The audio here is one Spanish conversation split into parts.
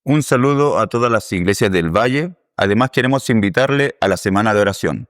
Un saludo a todas las iglesias del Valle. Además, queremos invitarle a la semana de oración.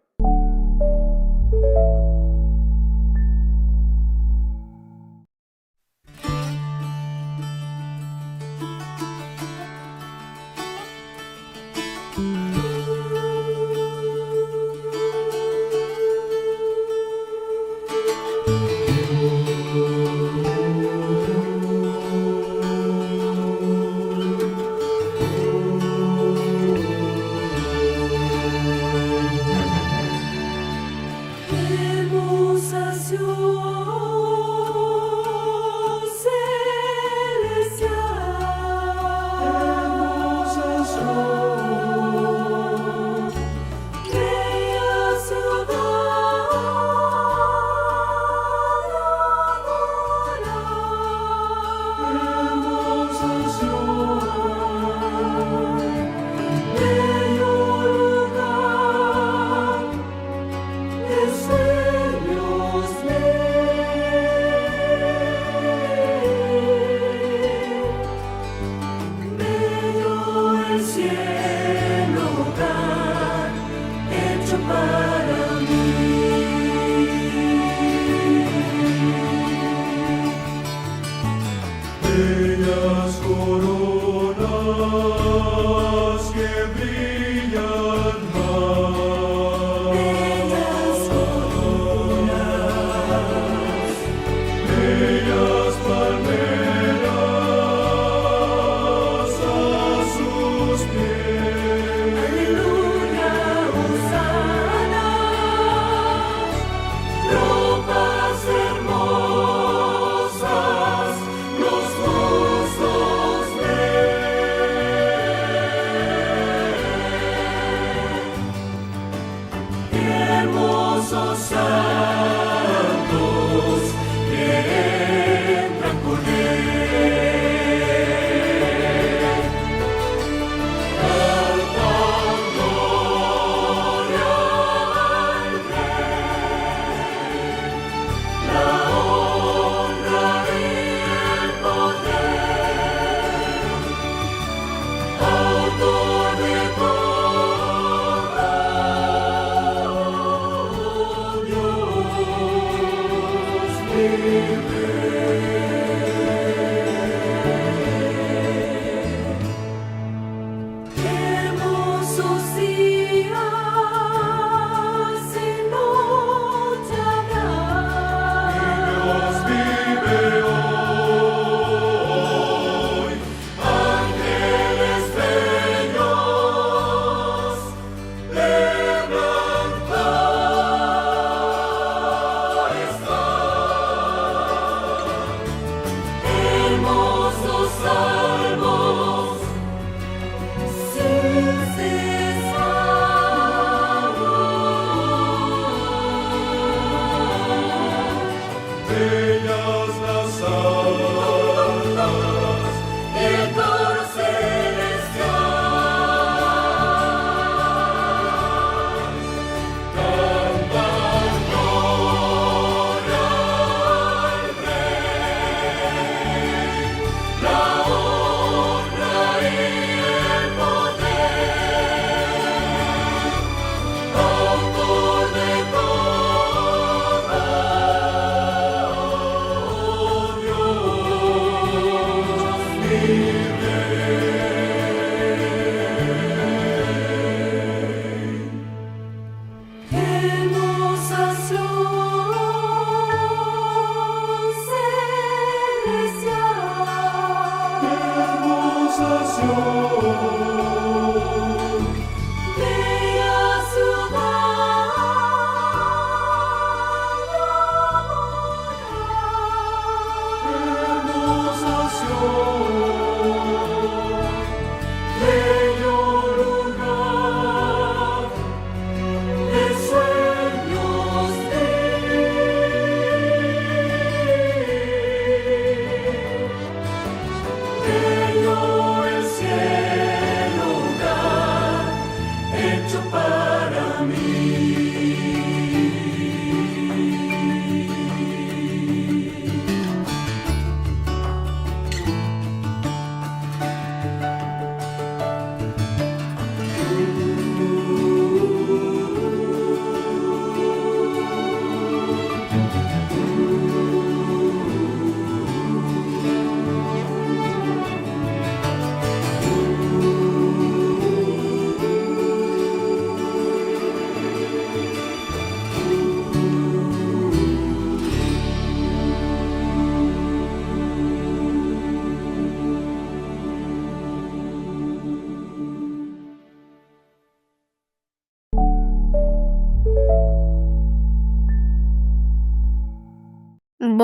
Bellas coronas que brillan más. Bellas coronas. Bellas palmeras a sus pies. Aleluya, hosana. Ropas hermosas. Los justos ven. Hermosos santos que entran con él. Alta gloria al Rey. La honra y el poder, autor de todo, Dios vive. Hermosos días y noche habrá. Dios vive hoy. Ángeles bellos lebran están. Hermosos salmos sin cesar.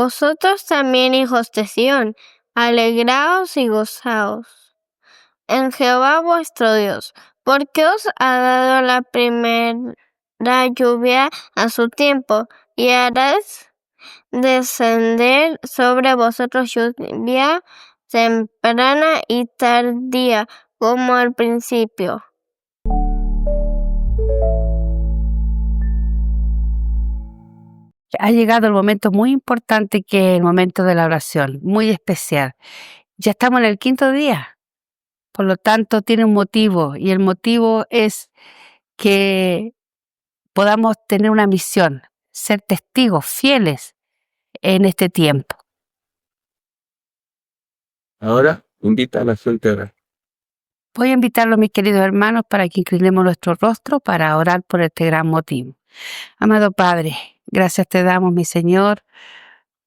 Vosotros también, hijos de Sión, alegraos y gozaos en Jehová vuestro Dios, porque os ha dado la primera lluvia a su tiempo, y harás descender sobre vosotros lluvia temprana y tardía, como al principio. Ha llegado el momento muy importante, que es el momento de la oración, muy especial. Ya estamos en el 5.º día, por lo tanto tiene un motivo, y el motivo es que podamos tener una misión, ser testigos fieles en este tiempo. Ahora invita a la gente a orar. Voy a invitarlos, mis queridos hermanos, para que inclinemos nuestro rostro para orar por este gran motivo. Amado Padre, gracias te damos, mi Señor,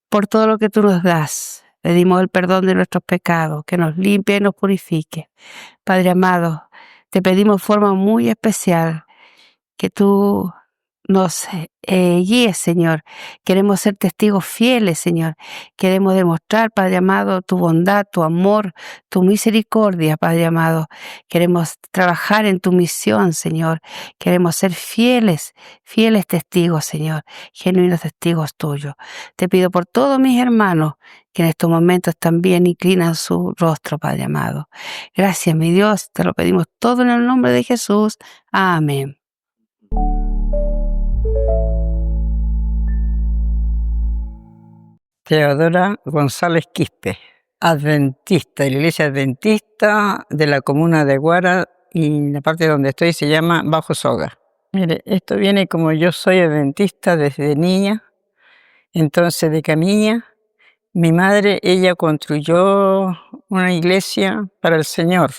por todo lo que tú nos das. Pedimos el perdón de nuestros pecados, que nos limpie y nos purifique. Padre amado, te pedimos de forma muy especial que tú nos guíes, Señor. Queremos ser testigos fieles, Señor. Queremos demostrar, Padre amado, tu bondad, tu amor, tu misericordia, Padre amado. Queremos trabajar en tu misión, Señor. Queremos ser fieles testigos, Señor. Genuinos testigos tuyos. Te pido por todos mis hermanos que en estos momentos también inclinan su rostro, Padre amado. Gracias, mi Dios. Te lo pedimos todo en el nombre de Jesús. Amén. Teodora González Quispe, adventista, de la iglesia adventista de la comuna de Guara, y la parte donde estoy se llama Bajo Soga. Mire, esto viene como yo soy adventista desde niña, entonces de Camiña. Mi madre, ella construyó una iglesia para el Señor.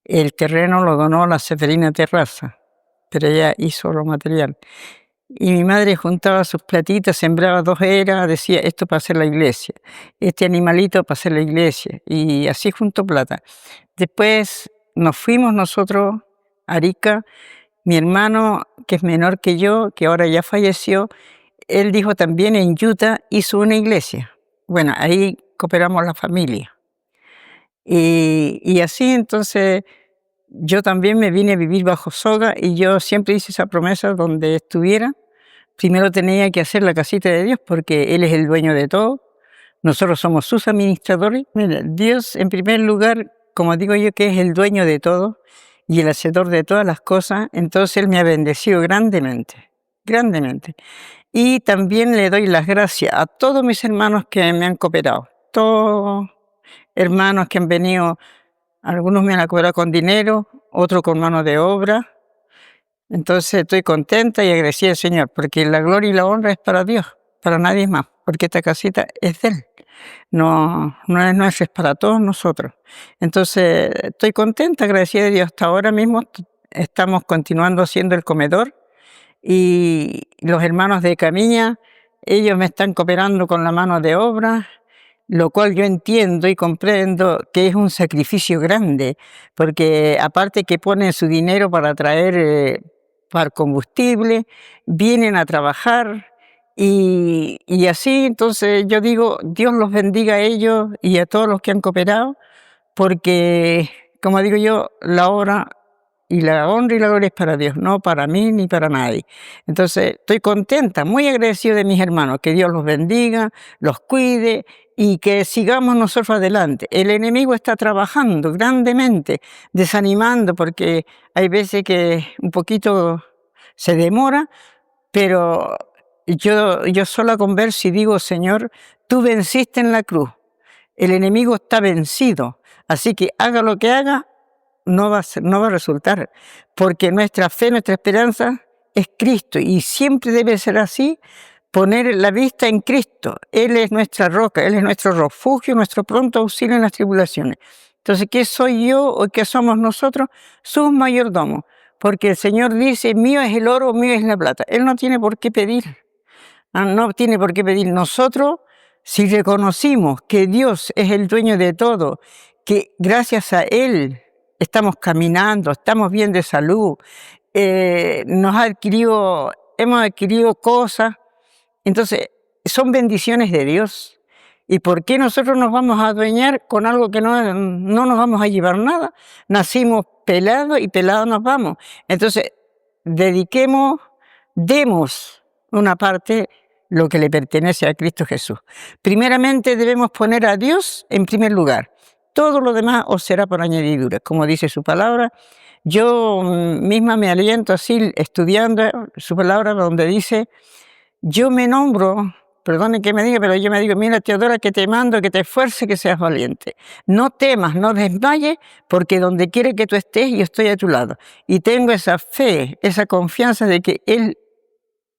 El terreno lo donó la Seferina Terraza, pero ella hizo lo material. Y mi madre juntaba sus platitas, sembraba 2 eras, decía, esto para hacer la iglesia, este animalito para hacer la iglesia, y así juntó plata. Después nos fuimos nosotros a Arica. Mi hermano, que es menor que yo, que ahora ya falleció, él dijo también en Utah, hizo una iglesia. Bueno, ahí cooperamos la familia. Y así entonces yo también me vine a vivir Bajo Soga, y yo siempre hice esa promesa donde estuviera. Primero tenía que hacer la casita de Dios, porque Él es el dueño de todo. Nosotros somos sus administradores. Mira, Dios, en primer lugar, como digo yo, que es el dueño de todo y el hacedor de todas las cosas, entonces Él me ha bendecido grandemente, grandemente. Y también le doy las gracias a todos mis hermanos que me han cooperado. Todos hermanos que han venido, algunos me han cooperado con dinero, otros con mano de obra. Entonces estoy contenta y agradecida al Señor, porque la gloria y la honra es para Dios, para nadie más, porque esta casita es de Él, no es nuestra, es para todos nosotros. Entonces estoy contenta, agradecida de Dios. Hasta ahora mismo estamos continuando haciendo el comedor, y los hermanos de Camiña, ellos me están cooperando con la mano de obra, lo cual yo entiendo y comprendo que es un sacrificio grande, porque aparte que ponen su dinero para traer para combustible, vienen a trabajar, y así, entonces yo digo, Dios los bendiga a ellos y a todos los que han cooperado, porque, como digo yo, la obra y la honra y la gloria es para Dios, no para mí ni para nadie. Entonces estoy contenta, muy agradecido de mis hermanos, que Dios los bendiga, los cuide, y que sigamos nosotros adelante. El enemigo está trabajando grandemente, desanimando, porque hay veces que un poquito se demora, pero yo sola converso y digo, Señor, tú venciste en la cruz, el enemigo está vencido, así que haga lo que haga, no va a resultar, porque nuestra fe, nuestra esperanza es Cristo, y siempre debe ser así, poner la vista en Cristo. Él es nuestra roca, Él es nuestro refugio, nuestro pronto auxilio en las tribulaciones. Entonces, ¿qué soy yo o qué somos nosotros? Sus mayordomos, porque el Señor dice, mío es el oro, mío es la plata. Él no tiene por qué pedir, no tiene por qué pedir. Nosotros, si reconocimos que Dios es el dueño de todo, que gracias a Él estamos caminando, estamos bien de salud, hemos adquirido cosas. Entonces, son bendiciones de Dios. ¿Y por qué nosotros nos vamos a adueñar con algo que no nos vamos a llevar nada? Nacimos pelados y pelados nos vamos. Entonces, demos una parte lo que le pertenece a Cristo Jesús. Primeramente debemos poner a Dios en primer lugar. Todo lo demás os será por añadidura, como dice su palabra. Yo misma me aliento así estudiando su palabra donde dice, yo me nombro, perdone que me diga, pero yo me digo, mira Teodora, que te mando, que te esfuerces, que seas valiente. No temas, no desmayes, porque donde quiera que tú estés, yo estoy a tu lado. Y tengo esa fe, esa confianza de que Él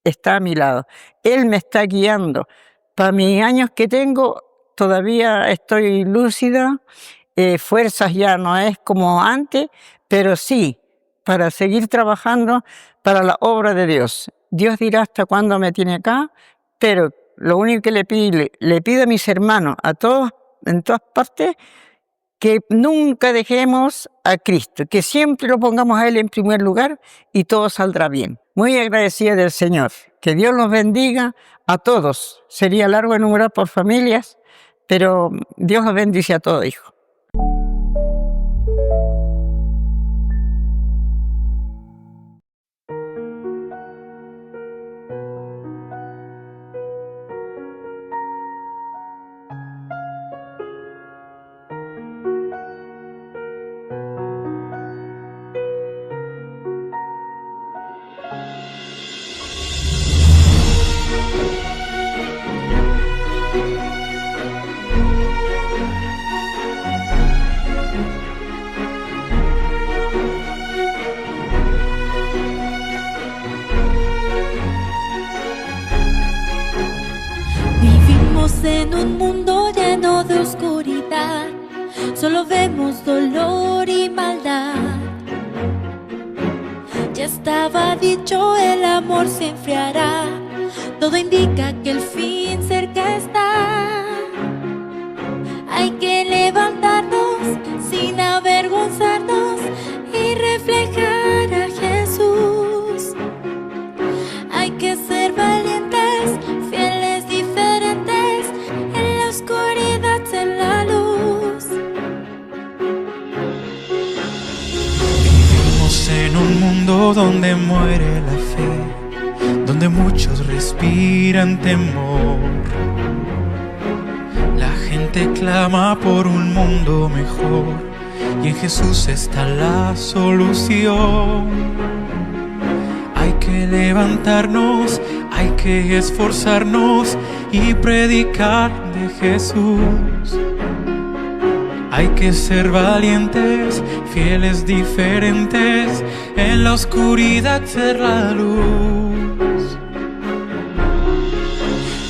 está a mi lado. Él me está guiando. Para mis años que tengo, todavía estoy lúcida, fuerzas ya no es como antes, pero sí, para seguir trabajando para la obra de Dios. Dios dirá hasta cuándo me tiene acá, pero lo único que le pido a mis hermanos, a todos, en todas partes, que nunca dejemos a Cristo, que siempre lo pongamos a Él en primer lugar y todo saldrá bien. Muy agradecida del Señor. Que Dios los bendiga a todos. Sería largo enumerar por familias, pero Dios los bendice a todos, hijo. En un mundo lleno de oscuridad, solo vemos dolor y maldad. Ya estaba dicho, el amor se enfriará, todo indica que el fin cerca está. Hay que levantarnos sin avergonzarnos y reflejar a Jesús. Hay que ser valientes, fieles, diferentes, en la oscuridad ser la luz. Vivimos en un mundo donde muere la fe, donde muchos respiran temor. La gente clama por un mundo mejor y en Jesús está la solución. Hay que levantarnos, hay que esforzarnos y predicar de Jesús. Hay que ser valientes, fieles, diferentes, en la oscuridad ser la luz.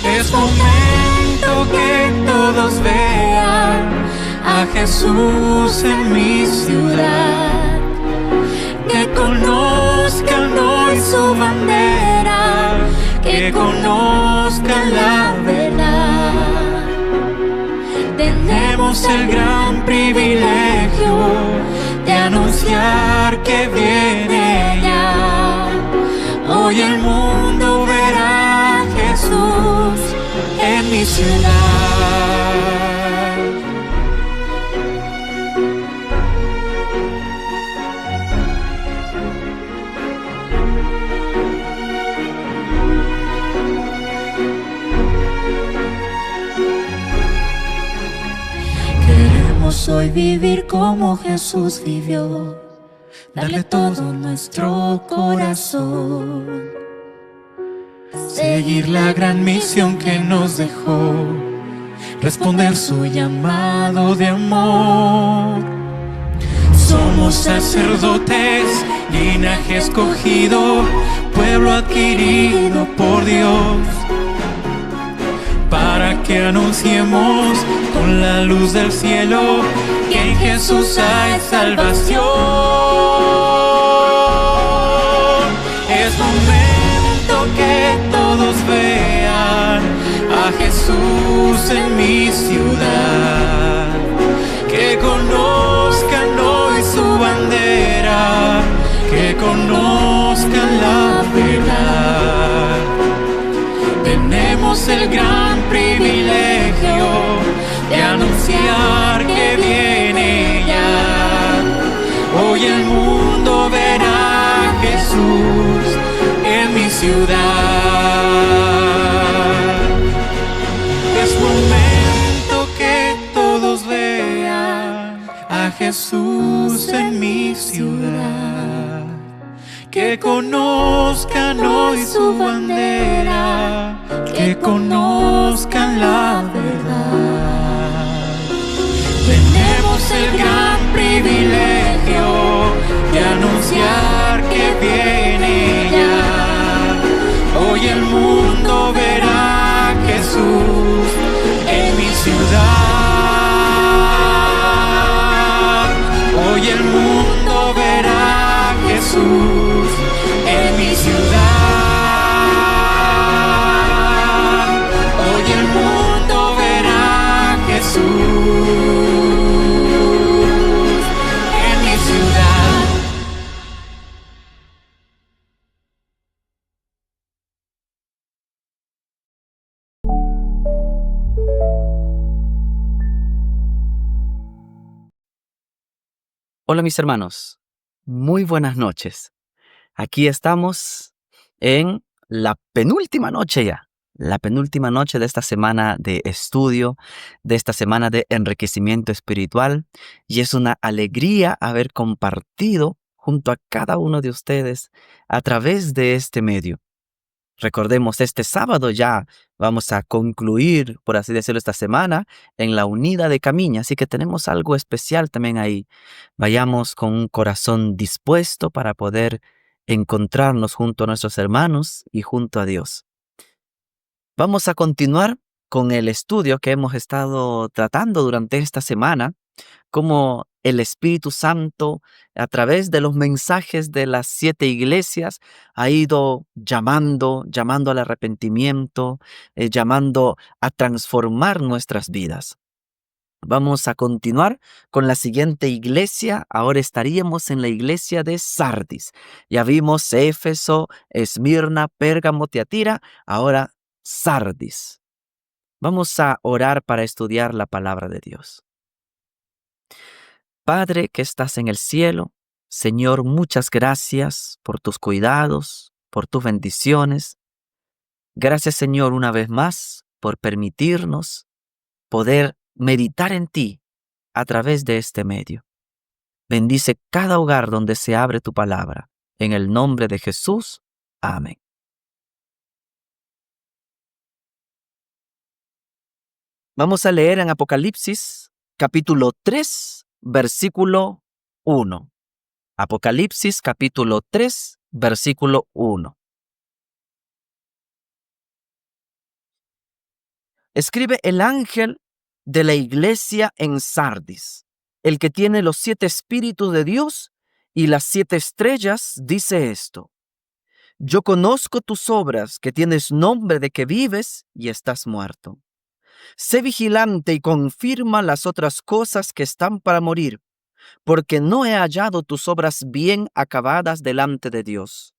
Es momento que todos vean a Jesús en mi ciudad, que conozcan hoy su bandera, que conozcan la verdad. Tenemos el gran privilegio de anunciar que viene ya. Hoy el mundo verá a Jesús en mi ciudad. Hoy vivir como Jesús vivió, darle todo nuestro corazón, seguir la gran misión que nos dejó, responder su llamado de amor. Somos sacerdotes, linaje escogido, pueblo adquirido por Dios, para que anunciemos con la luz del cielo que en Jesús hay salvación. Es momento que todos vean a Jesús en mi ciudad, que conozcan hoy su bandera, que conozcan la verdad. Tenemos el el gran privilegio de anunciar que viene ya. Hoy el mundo verá a Jesús en mi ciudad. Es momento que todos vean a Jesús en mi ciudad. Que conozcan hoy su bandera, que conozcan la verdad. Tenemos el gran privilegio de anunciar que viene ya. Hoy el mundo verá a Jesús en mi ciudad. Hoy el mundo verá a Jesús en mi ciudad. Hoy el mundo verá a Jesús en mi ciudad. Hola mis hermanos, muy buenas noches. Aquí estamos en la penúltima noche ya, la penúltima noche de esta semana de estudio, de esta semana de enriquecimiento espiritual, y es una alegría haber compartido junto a cada uno de ustedes a través de este medio. Recordemos, este sábado ya vamos a concluir, por así decirlo, esta semana en la Unida de Camiña, así que tenemos algo especial también ahí. Vayamos con un corazón dispuesto para poder encontrarnos junto a nuestros hermanos y junto a Dios. Vamos a continuar con el estudio que hemos estado tratando durante esta semana, cómo el Espíritu Santo, a través de los mensajes de las 7 iglesias, ha ido llamando al arrepentimiento, llamando a transformar nuestras vidas. Vamos a continuar con la siguiente iglesia. Ahora estaríamos en la iglesia de Sardis. Ya vimos Éfeso, Esmirna, Pérgamo, Tiatira. Ahora Sardis. Vamos a orar para estudiar la palabra de Dios. Padre que estás en el cielo, Señor, muchas gracias por tus cuidados, por tus bendiciones. Gracias, Señor, una vez más por permitirnos poder meditar en ti a través de este medio. Bendice cada hogar donde se abre tu palabra. En el nombre de Jesús. Amén. Vamos a leer en Apocalipsis, capítulo 3, versículo 1. Apocalipsis, capítulo 3, versículo 1. Escribe el ángel de la iglesia en Sardis, el que tiene los 7 espíritus de Dios y las 7 estrellas, dice esto: Yo conozco tus obras, que tienes nombre de que vives y estás muerto. Sé vigilante y confirma las otras cosas que están para morir, porque no he hallado tus obras bien acabadas delante de Dios.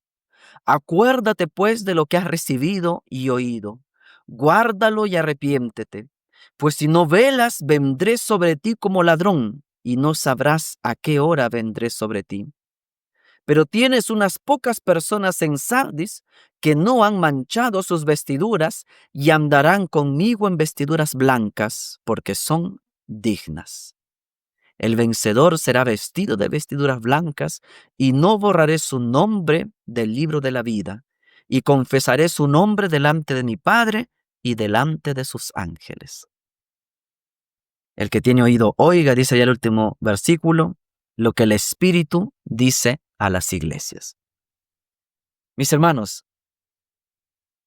Acuérdate pues de lo que has recibido y oído. Guárdalo y arrepiéntete, pues si no velas, vendré sobre ti como ladrón, y no sabrás a qué hora vendré sobre ti. Pero tienes unas pocas personas en Sardis que no han manchado sus vestiduras y andarán conmigo en vestiduras blancas, porque son dignas. El vencedor será vestido de vestiduras blancas, y no borraré su nombre del libro de la vida, y confesaré su nombre delante de mi Padre y delante de sus ángeles. El que tiene oído, oiga, dice ya el último versículo, lo que el Espíritu dice a las iglesias. Mis hermanos,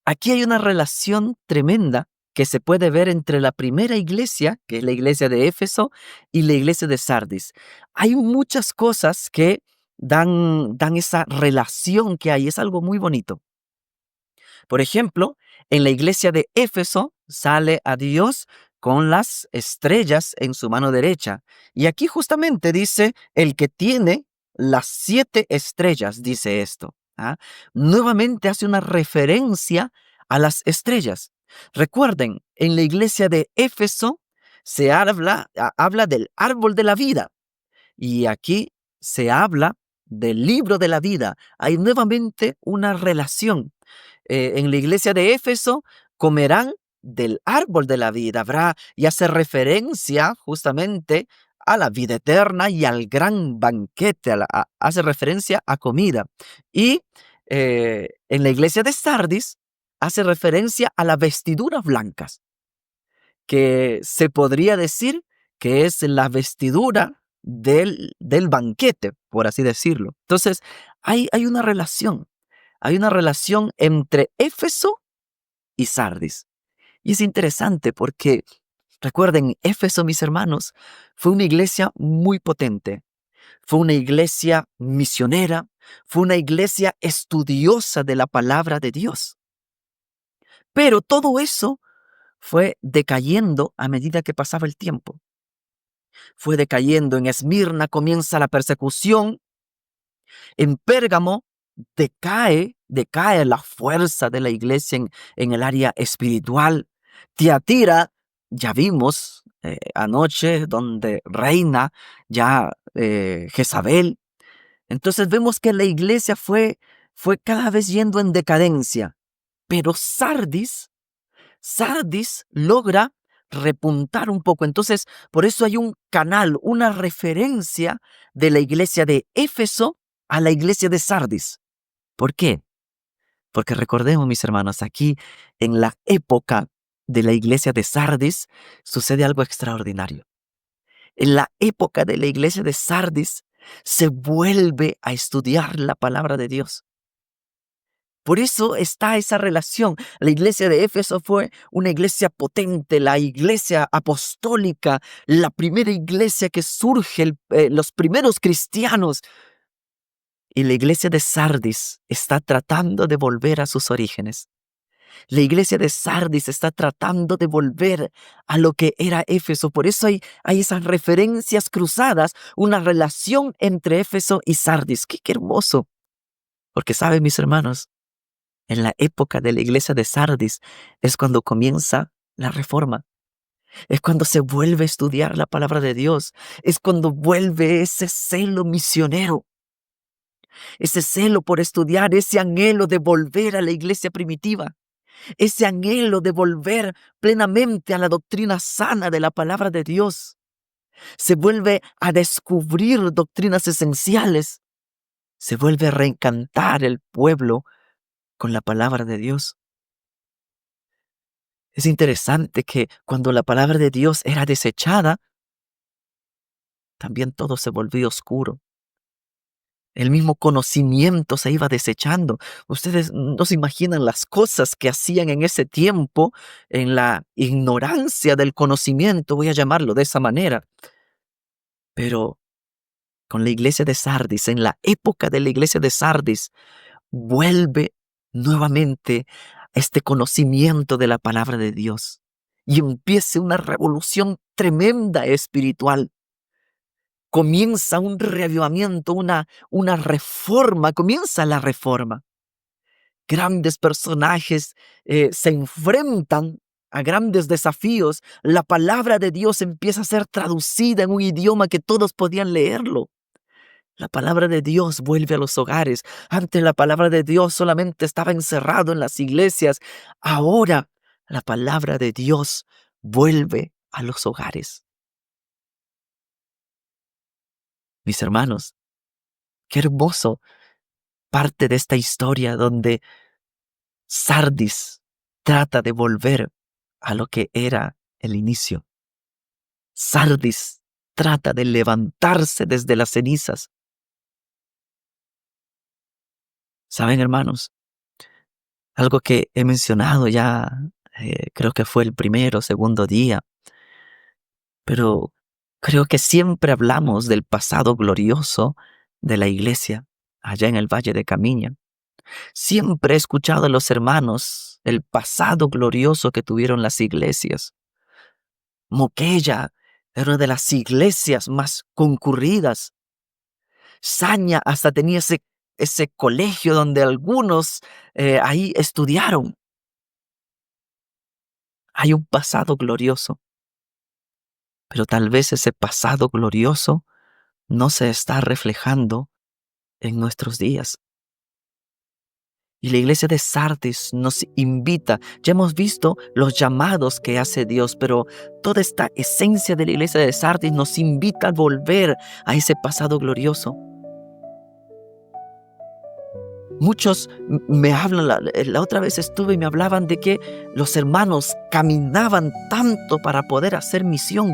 aquí hay una relación tremenda que se puede ver entre la primera iglesia, que es la iglesia de Éfeso, y la iglesia de Sardis. Hay muchas cosas que dan esa relación que hay. Es algo muy bonito. Por ejemplo, en la iglesia de Éfeso sale a Dios con las estrellas en su mano derecha. Y aquí justamente dice, el que tiene las 7 estrellas, dice esto. Nuevamente hace una referencia a las estrellas. Recuerden, en la iglesia de Éfeso se habla del árbol de la vida y aquí se habla del libro de la vida. Hay nuevamente una relación. En la iglesia de Éfeso comerán del árbol de la vida. Habrá y hace referencia justamente a la vida eterna y al gran banquete, hace referencia a comida. Y en la iglesia de Sardis hace referencia a las vestiduras blancas, que se podría decir que es la vestidura del banquete, por así decirlo. Entonces, hay una relación. Hay una relación entre Éfeso y Sardis. Y es interesante porque, recuerden, Éfeso, mis hermanos, fue una iglesia muy potente. Fue una iglesia misionera. Fue una iglesia estudiosa de la palabra de Dios. Pero todo eso fue decayendo a medida que pasaba el tiempo. Fue decayendo. En Esmirna comienza la persecución. En Pérgamo decae la fuerza de la iglesia en el área espiritual. Tiatira, ya vimos anoche, donde reina ya Jezabel. Entonces vemos que la iglesia fue cada vez yendo en decadencia. Pero Sardis logra repuntar un poco. Entonces, por eso hay un canal, una referencia de la iglesia de Éfeso a la iglesia de Sardis. ¿Por qué? Porque recordemos, mis hermanos, aquí en la época de la iglesia de Sardis sucede algo extraordinario. En la época de la iglesia de Sardis se vuelve a estudiar la palabra de Dios. Por eso está esa relación. La iglesia de Éfeso fue una iglesia potente, la iglesia apostólica, la primera iglesia que surge, los primeros cristianos. Y la iglesia de Sardis está tratando de volver a sus orígenes. La iglesia de Sardis está tratando de volver a lo que era Éfeso. Por eso hay esas referencias cruzadas, una relación entre Éfeso y Sardis. ¡Qué hermoso! Porque saben, mis hermanos, en la época de la iglesia de Sardis es cuando comienza la reforma. Es cuando se vuelve a estudiar la palabra de Dios. Es cuando vuelve ese celo misionero. Ese celo por estudiar, ese anhelo de volver a la iglesia primitiva. Ese anhelo de volver plenamente a la doctrina sana de la palabra de Dios. Se vuelve a descubrir doctrinas esenciales. Se vuelve a reencantar el pueblo con la palabra de Dios. Es interesante que cuando la palabra de Dios era desechada, también todo se volvió oscuro. El mismo conocimiento se iba desechando. Ustedes no se imaginan las cosas que hacían en ese tiempo, en la ignorancia del conocimiento, voy a llamarlo de esa manera. Pero con la iglesia de Sardis, en la época de la iglesia de Sardis, vuelve nuevamente este conocimiento de la palabra de Dios y empieza una revolución tremenda espiritual. Comienza un reavivamiento, una reforma, comienza la reforma. Grandes personajes se enfrentan a grandes desafíos. La palabra de Dios empieza a ser traducida en un idioma que todos podían leerlo. La palabra de Dios vuelve a los hogares. Antes la palabra de Dios solamente estaba encerrado en las iglesias. Ahora la palabra de Dios vuelve a los hogares. Mis hermanos, qué hermoso parte de esta historia donde Sardis trata de volver a lo que era el inicio. Sardis trata de levantarse desde las cenizas. ¿Saben, hermanos? Algo que he mencionado ya, creo que fue el primero o segundo día, pero creo que siempre hablamos del pasado glorioso de la iglesia allá en el Valle de Camiña. Siempre he escuchado a los hermanos el pasado glorioso que tuvieron las iglesias. Moquella era una de las iglesias más concurridas. Saña hasta tenía ese colegio donde algunos ahí estudiaron. Hay un pasado glorioso, pero tal vez ese pasado glorioso no se está reflejando en nuestros días. Y la iglesia de Sardis nos invita. Ya hemos visto los llamados que hace Dios, pero toda esta esencia de la iglesia de Sardis nos invita a volver a ese pasado glorioso. Muchos me hablan, la otra vez estuve y me hablaban de que los hermanos caminaban tanto para poder hacer misión,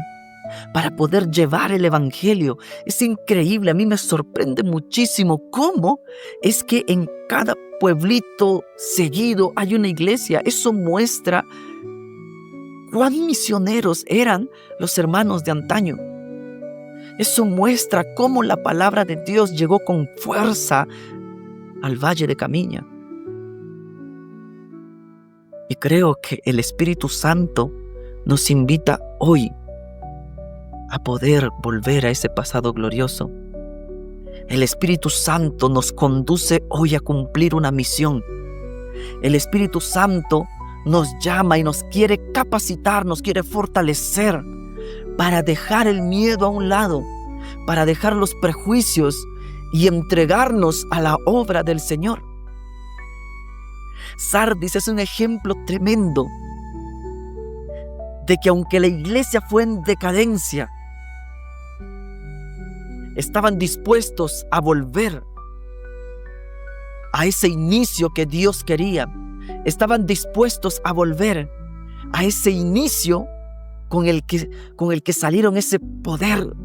para poder llevar el evangelio. Es increíble, a mí me sorprende muchísimo cómo es que en cada pueblito seguido hay una iglesia. Eso muestra cuán misioneros eran los hermanos de antaño. Eso muestra cómo la palabra de Dios llegó con fuerza al Valle de Camiña. Y creo que el Espíritu Santo nos invita hoy a poder volver a ese pasado glorioso. El Espíritu Santo nos conduce hoy a cumplir una misión. El Espíritu Santo nos llama y nos quiere capacitar, nos quiere fortalecer para dejar el miedo a un lado, para dejar los prejuicios y entregarnos a la obra del Señor. Sardis es un ejemplo tremendo de que aunque la iglesia fue en decadencia, estaban dispuestos a volver a ese inicio que Dios quería. Estaban dispuestos a volver a ese inicio con el que salieron, ese poder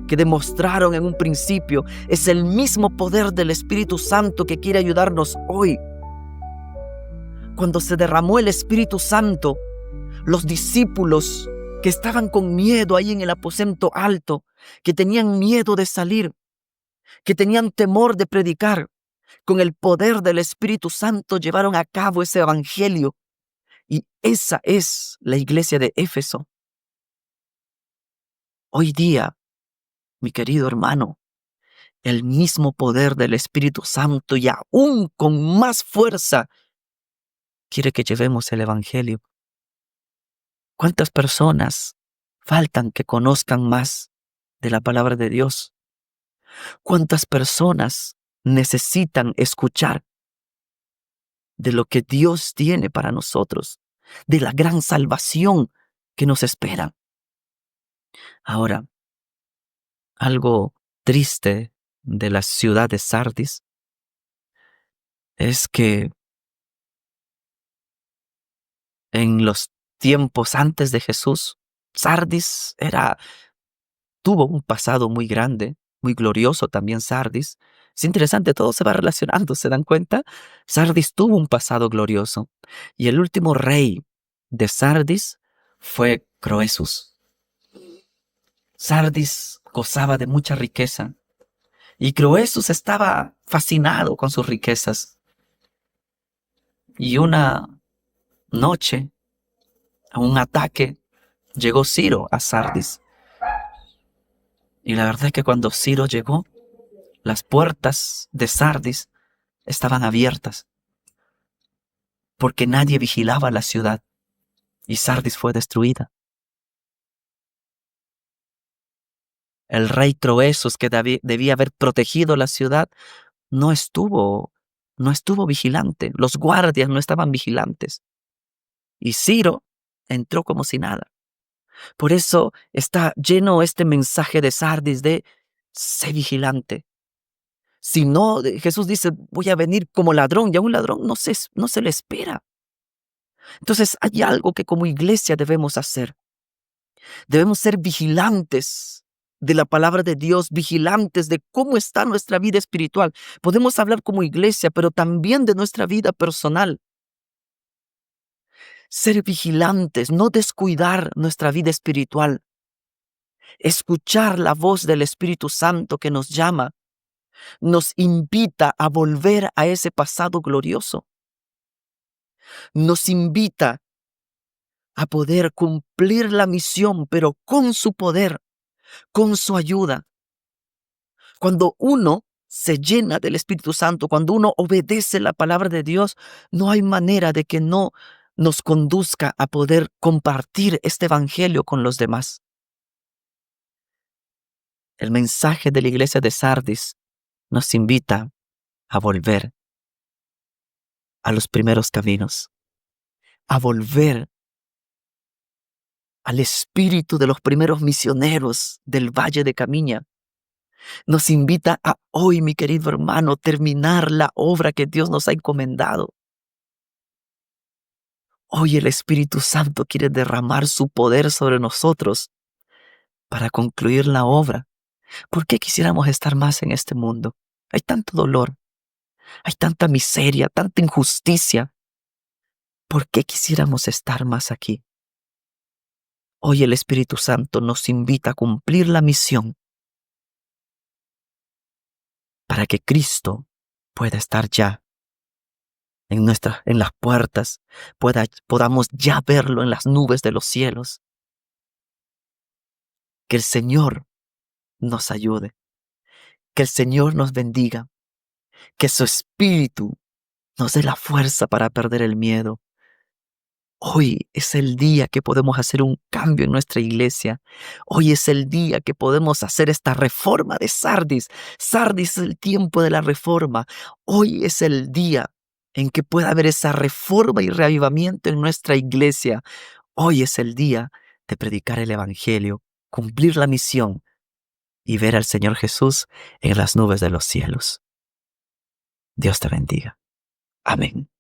que demostraron en un principio. Es el mismo poder del Espíritu Santo que quiere ayudarnos hoy. Cuando se derramó el Espíritu Santo, los discípulos que estaban con miedo ahí en el aposento alto, que tenían miedo de salir, que tenían temor de predicar, con el poder del Espíritu Santo llevaron a cabo ese evangelio. Y esa es la iglesia de Éfeso. Hoy día, mi querido hermano, el mismo poder del Espíritu Santo y aún con más fuerza quiere que llevemos el evangelio. ¿Cuántas personas faltan que conozcan más de la palabra de Dios? ¿Cuántas personas necesitan escuchar de lo que Dios tiene para nosotros, de la gran salvación que nos espera? Ahora, algo triste de la ciudad de Sardis es que en los tiempos antes de Jesús, Sardis tuvo un pasado muy grande, muy glorioso también Sardis. Es interesante, todo se va relacionando, ¿se dan cuenta? Sardis tuvo un pasado glorioso. Y el último rey de Sardis fue Croesus. Sardis gozaba de mucha riqueza. Y Croesus estaba fascinado con sus riquezas. Y una noche, a un ataque, llegó Ciro a Sardis. Y la verdad es que cuando Ciro llegó, las puertas de Sardis estaban abiertas, porque nadie vigilaba la ciudad, y Sardis fue destruida. El rey Croesus, que debía haber protegido la ciudad, no estuvo vigilante. Los guardias no estaban vigilantes. Y Ciro entró como si nada. Por eso está lleno este mensaje de Sardis de sé vigilante. Si no, Jesús dice, voy a venir como ladrón, y a un ladrón no se le espera. Entonces hay algo que como iglesia debemos hacer. Debemos ser vigilantes de la palabra de Dios, vigilantes de cómo está nuestra vida espiritual. Podemos hablar como iglesia, pero también de nuestra vida personal. Ser vigilantes, no descuidar nuestra vida espiritual. Escuchar la voz del Espíritu Santo que nos llama, nos invita a volver a ese pasado glorioso. Nos invita a poder cumplir la misión, pero con su poder, con su ayuda. Cuando uno se llena del Espíritu Santo, cuando uno obedece la palabra de Dios, no hay manera de que no nos conduzca a poder compartir este evangelio con los demás. El mensaje de la iglesia de Sardis nos invita a volver a los primeros caminos, a volver al espíritu de los primeros misioneros del Valle de Camiña. Nos invita a hoy, mi querido hermano, terminar la obra que Dios nos ha encomendado. Hoy el Espíritu Santo quiere derramar su poder sobre nosotros para concluir la obra. ¿Por qué quisiéramos estar más en este mundo? Hay tanto dolor, hay tanta miseria, tanta injusticia. ¿Por qué quisiéramos estar más aquí? Hoy el Espíritu Santo nos invita a cumplir la misión para que Cristo pueda estar ya en las puertas, podamos ya verlo en las nubes de los cielos. Que el Señor nos ayude, que el Señor nos bendiga, que su Espíritu nos dé la fuerza para perder el miedo. Hoy es el día que podemos hacer un cambio en nuestra iglesia. Hoy es el día que podemos hacer esta reforma de Sardis. Sardis es el tiempo de la reforma. Hoy es el día en que pueda haber esa reforma y reavivamiento en nuestra iglesia. Hoy es el día de predicar el evangelio, cumplir la misión y ver al Señor Jesús en las nubes de los cielos. Dios te bendiga. Amén.